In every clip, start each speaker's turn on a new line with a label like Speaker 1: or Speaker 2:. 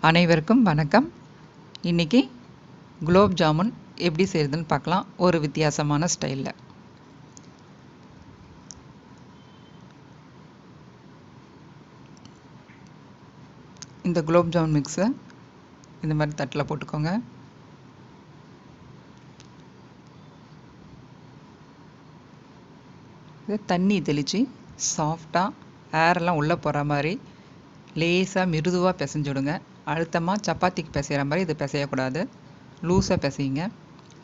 Speaker 1: அனைவருக்கும் வணக்கம். இன்றைக்கி குலோப் ஜாமுன் எப்படி செய்கிறதுன்னு பார்க்கலாம், ஒரு வித்தியாசமான ஸ்டைலில். இந்த குலோப் ஜாமுன் மிக்ஸை இந்த மாதிரி தட்டில் போட்டுக்கோங்க. இதை தண்ணி தெளித்து சாஃப்டாக ஏரெல்லாம் உள்ளே போகிற மாதிரி லேசாக மிருதுவாக பிசைஞ்சு விடுங்க. அழுத்தமாக சப்பாத்திக்கு பிசைகிற மாதிரி இது பிசையக்கூடாது, லூஸாக பிசையுங்க.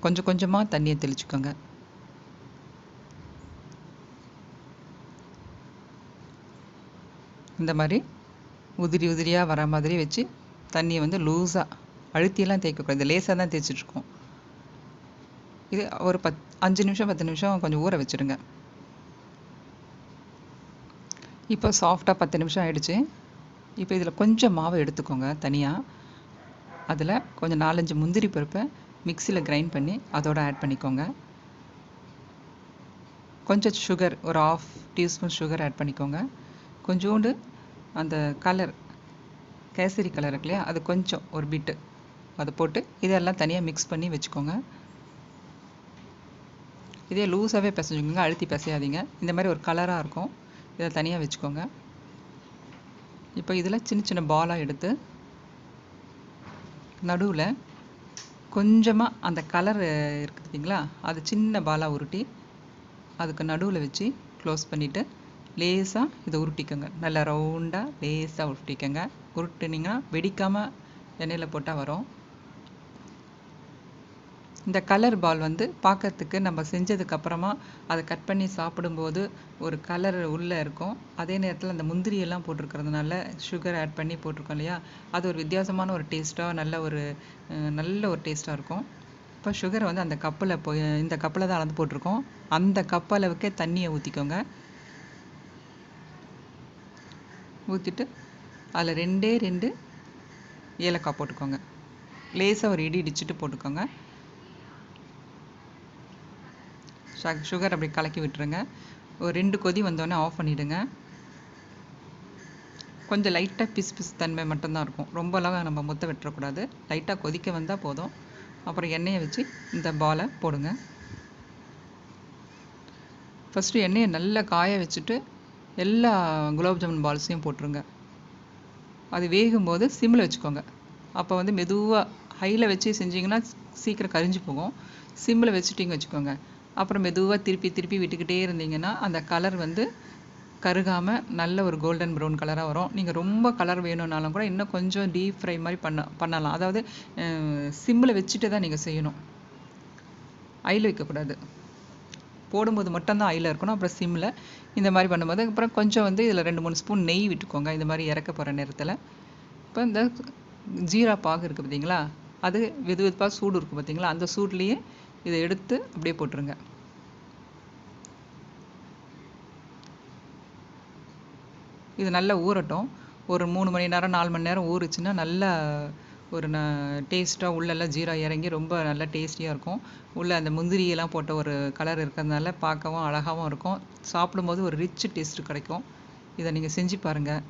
Speaker 1: கொஞ்சம் கொஞ்சமாக தண்ணியை தெளிச்சுக்கோங்க. இந்த மாதிரி உதிரி உதிரியாக வர மாதிரி வச்சு தண்ணியை வந்து லூஸாக அழுத்தியெல்லாம் தேய்க்கக்கூடாது, லேசாக தான் தேய்ச்சிட்ருக்கோம். இது ஒரு 5 நிமிஷம் 10 நிமிஷம் கொஞ்சம் ஊற வச்சுருங்க. இப்போ சாஃப்டாக 10 நிமிஷம் ஆகிடுச்சு. இப்போ இதில் கொஞ்சம் மாவு எடுத்துக்கோங்க தனியாக. அதில் கொஞ்சம் 4-5 முந்திரி பருப்பை மிக்சியில் கிரைண்ட் பண்ணி அதோடு ஆட் பண்ணிக்கோங்க. கொஞ்சம் சுகர், ஒரு 1/2 டீஸ்பூன் சுகர் ஆட் பண்ணிக்கோங்க. கொஞ்சோண்டு அந்த கலர், கேசரி கலர் இருக்கு இல்லையா, அது கொஞ்சம் ஒரு பிட்டு அதை போட்டு இதெல்லாம் தனியாக மிக்ஸ் பண்ணி வச்சுக்கோங்க. இதே லூஸாகவே பிசைஞ்சுக்கோங்க, அழுத்தி பிசையாதீங்க. இந்த மாதிரி ஒரு கலராக இருக்கும், இதை தனியாக வச்சுக்கோங்க. இப்போ இதில் சின்ன சின்ன பாலாக எடுத்து நடுவில் கொஞ்சமாக அந்த கலர் இருக்குது பார்த்தீங்களா, அது சின்ன பாலாக உருட்டி அதுக்கு நடுவில் வச்சு க்ளோஸ் பண்ணிவிட்டு லேசாக இதை உருட்டிக்கோங்க. நல்லா ரவுண்டாக லேசாக உருட்டிக்கோங்க. உருட்டினீங்கன்னா வெடிக்காமல் எண்ணெயில் போட்டால் வரும். இந்த கலர் பால் வந்து பார்க்கறதுக்கு நம்ம செஞ்சதுக்கப்புறமா அதை கட் பண்ணி சாப்பிடும்போது ஒரு கலர் உள்ளே இருக்கும். அதே நேரத்தில் அந்த முந்திரியெல்லாம் போட்டிருக்கிறதுனால, சுகர் ஆட் பண்ணி போட்டிருக்கோம் இல்லையா, அது ஒரு வித்தியாசமான ஒரு டேஸ்ட்டாக நல்ல ஒரு டேஸ்ட்டாக இருக்கும். இப்போ சுகரை வந்து அந்த கப்பில் இந்த கப்பில் தான் அளந்து போட்டிருக்கோம். அந்த கப் அளவுக்கே தண்ணியை ஊற்றிக்கோங்க. ஊற்றிட்டு அதில் 2 ஏலக்காய் போட்டுக்கோங்க. லேசாக ஒரு இடி இடிச்சுட்டு போட்டுக்கோங்க. சுகர் அப்படி கலக்கி விட்டுருங்க. ஒரு 2 கொதி வந்தோடனே ஆஃப் பண்ணிவிடுங்க. கொஞ்சம் லைட்டாக பிசு தன்மை மட்டும்தான் இருக்கும், ரொம்பலாம் நம்ம முத்த விட்டுறக்கூடாது. லைட்டாக கொதிக்க வந்தால் போதும். அப்புறம் எண்ணெயை வச்சு இந்த பாலை போடுங்க. ஃபஸ்ட்டு எண்ணெயை நல்லா காய வச்சுட்டு எல்லா குலாப் ஜாமுன் பால்ஸையும் போட்டுருங்க. அது வேகும்போது சிம்மில் வச்சுக்கோங்க. அப்போ வந்து மெதுவாக ஹையில் வச்சு செஞ்சிங்கன்னா சீக்கிரம் கரிஞ்சு போகும். சிம்மில் வச்சுட்டிங்க வச்சுக்கோங்க. அப்புறம் மெதுவாக திருப்பி விட்டுக்கிட்டே இருந்தீங்கன்னா அந்த கலர் வந்து கருகாமல் நல்ல ஒரு கோல்டன் ப்ரௌன் கலராக வரும். நீங்கள் ரொம்ப கலர் வேணும்னாலும் கூட இன்னும் கொஞ்சம் டீப் ஃப்ரை மாதிரி பண்ணலாம். அதாவது சிம்மில் வச்சுட்டு தான் நீங்கள் செய்யணும், ஐயில் வைக்கக்கூடாது. போடும்போது மட்டும்தான் ஐயில் இருக்கணும், அப்புறம் சிம்மில். இந்த மாதிரி பண்ணும்போது அப்புறம் கொஞ்சம் வந்து இதில் 2-3 ஸ்பூன் நெய் விட்டுக்கோங்க இந்த மாதிரி இறக்க போகிற நேரத்தில். இப்போ இந்த ஜீரா பாகு இருக்குது பார்த்தீங்களா, அது வெதுவெதுப்பாக சூடு இருக்குது பார்த்தீங்களா, அந்த சூட்லேயே இதை எடுத்து அப்படியே போட்டுருங்க. இது நல்லா ஊறட்டும். ஒரு 3 மணி நேரம் 4 மணி நேரம் ஊறுச்சுன்னா நல்லா ஒரு டேஸ்ட்டாக உள்ளெல்லாம் ஜீரா இறங்கி ரொம்ப நல்லா டேஸ்டியாக இருக்கும். உள்ளே அந்த முந்திரியெல்லாம் போட்ட ஒரு கலர் இருக்கிறதுனால பார்க்கவும் அழகாகவும் இருக்கும். சாப்பிடும்போது ஒரு ரிச் டேஸ்ட்டு கிடைக்கும். இதை நீங்கள் செஞ்சு பாருங்கள்.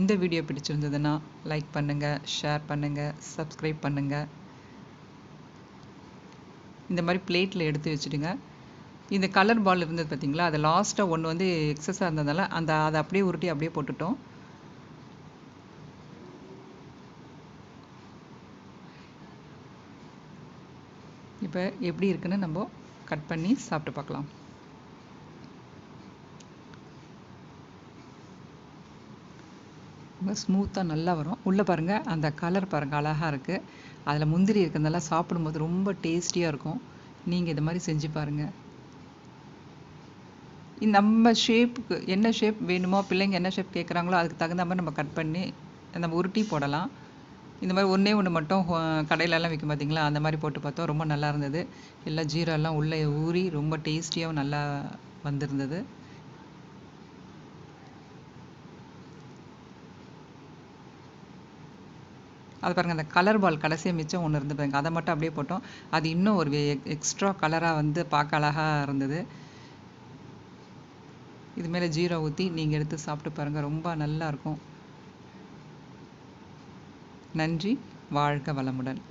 Speaker 1: இந்த வீடியோ பிடிச்சிருந்ததுன்னா லைக் பண்ணுங்கள், ஷேர் பண்ணுங்கள், சப்ஸ்கிரைப் பண்ணுங்கள். இந்த மாதிரி பிளேட்டில் எடுத்து வச்சுடுங்க. இந்த கலர் பால் இருந்தது பார்த்தீங்களா, அது லாஸ்ட்டாக ஒன்று வந்து எக்ஸஸாக இருந்ததால் அதை அப்படியே உருட்டி அப்படியே போட்டுட்டோம். இப்போ எப்படி இருக்குன்னு நம்ம கட் பண்ணி சாப்பிட்டு பார்க்கலாம். ரொம்ப ஸ்மூத்தாக நல்லா வரும். உள்ளே பாருங்கள், அந்த கலர் பாருங்கள் அழகாக இருக்குது. அதில் முந்திரி இருக்கிறதுனால சாப்பிடும்போது ரொம்ப டேஸ்டியாக இருக்கும். நீங்கள் இது மாதிரி செஞ்சு பாருங்கள். நம்ம ஷேப்புக்கு என்ன ஷேப் வேணுமோ, பிள்ளைங்க என்ன ஷேப் கேட்குறாங்களோ அதுக்கு தகுந்த மாதிரி நம்ம கட் பண்ணி நம்ம உருட்டி போடலாம். இந்த மாதிரி ஒன்று மட்டும் கடையிலலாம் விற்கும் பார்த்தீங்களா, அந்த மாதிரி போட்டு பார்த்தோம், ரொம்ப நல்லா இருந்தது. எல்லாம் ஜீராலாம் உள்ளே ஊறி ரொம்ப டேஸ்டியாகவும் நல்லா வந்திருந்தது. அது பாருங்கள், அந்த கலர் பால் கடைசியாக மிச்சம் ஒன்று இருந்து பாருங்க, அதை மட்டும் அப்படியே போட்டோம். அது இன்னும் ஒரு எக்ஸ்ட்ரா கலராக வந்து பார்க்க அழகாக இருந்தது. இது மேலே ஜீரா ஊற்றி நீங்கள் எடுத்து சாப்பிட்டு பாருங்கள், ரொம்ப நல்லாயிருக்கும். நன்றி. வாழ்க வளமுடன்.